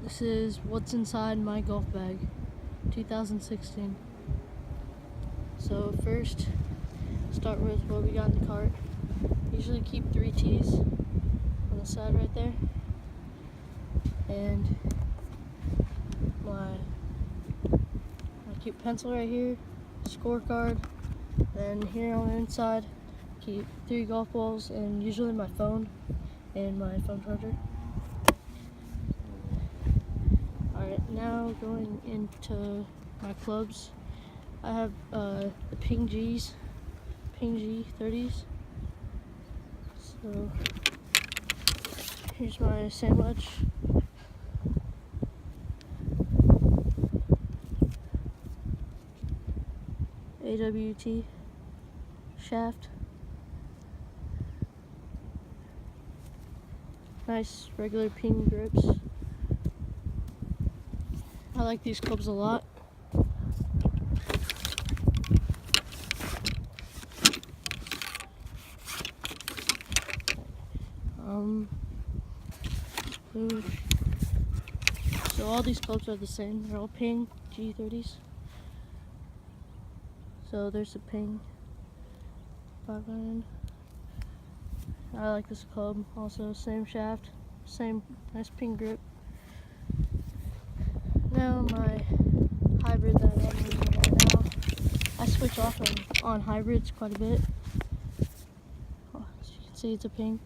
This is what's inside my golf bag, 2016. So first, start with what we got in the cart. Usually keep 3 tees on the side right there, and my keep pencil right here, scorecard, then here on the inside keep 3 golf balls and usually my phone and my phone charger. Alright, now going into my clubs. I have the Ping G 30s. So here's my sandwich. AWT shaft. Nice regular Ping grips. I like these clubs a lot. So all these clubs are the same. They're all Ping G30s. So there's a Ping 5 iron. I like this club also. Same shaft, same nice Ping grip. Now my hybrid that I'm using right now. I switch off on hybrids quite a bit. As you can see, it's a Ping.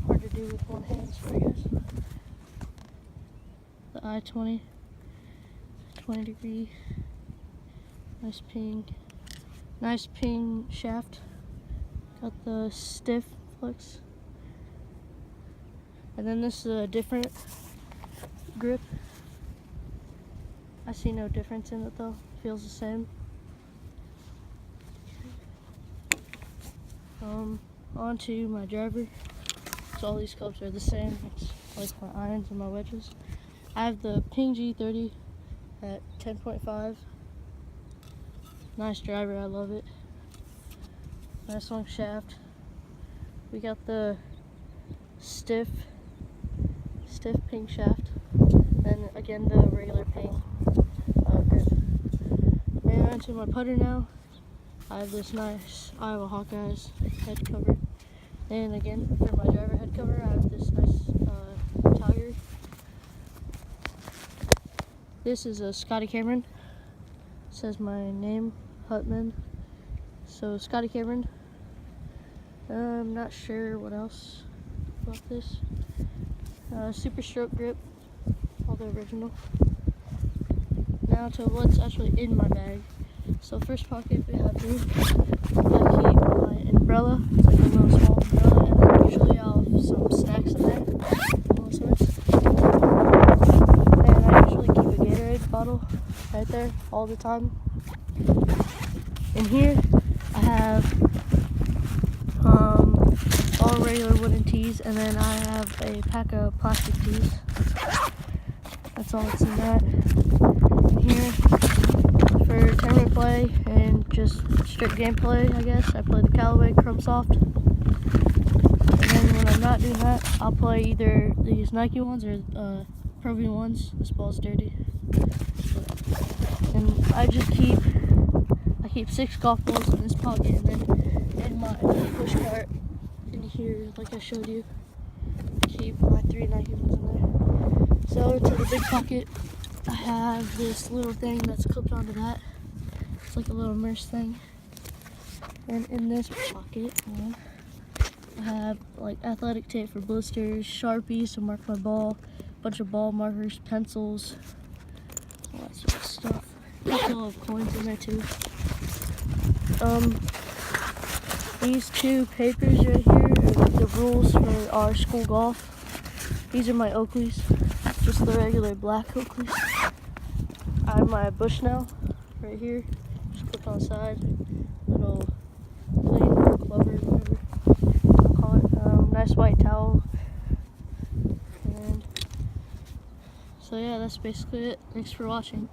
Hard to do with one hand, so I guess. The I-20, 20 degree, nice Ping shaft. Got the stiff flex. And then this is a different grip. I see no difference in it though. Feels the same. Onto my driver. So all these clubs are the same. It's like my irons and my wedges. I have the Ping G30 at 10.5. Nice driver, I love it. Nice long shaft. We got the stiff Ping shaft, and again the regular Ping grip. And onto my putter now. I have this nice Iowa Hawkeyes head cover, and again for my driver head cover I have this nice Tiger. This is a Scotty Cameron. It says my name, Hutman. So Scotty Cameron. I'm not sure what else about this. Super stroke grip, all the original. Now to what's actually in my bag. So first pocket we have here, I keep my umbrella. It's like a little small umbrella, and then usually I'll have some snacks in there, all sorts. And I usually keep a Gatorade bottle right there all the time. In here I have all regular wooden tees, and then I have a pack of plastic tees. That's all that's in that. Here for tournament play and just straight gameplay, I guess, I play the Callaway Chrome Soft. And then when I'm not doing that, I'll play either these Nike ones or Pro V ones. This ball's dirty. And I keep 6 golf balls in this pocket, and then in my push cart in here, like I showed you, keep my 3 Nike ones in there. So to the big pocket, I have this little thing that's clipped onto that. It's like a little immerse thing. And in this pocket, I have like athletic tape for blisters, Sharpies to mark my ball, a bunch of ball markers, pencils, all that sort of stuff. A couple of coins in there too. These 2 papers right here are the rules for our school golf. These are my Oakleys, just the regular black Oakleys. I have my Bushnell right here, just clipped on the side, little clean clover, whatever you want to call it. Nice white towel. And so yeah, that's basically it. Thanks for watching.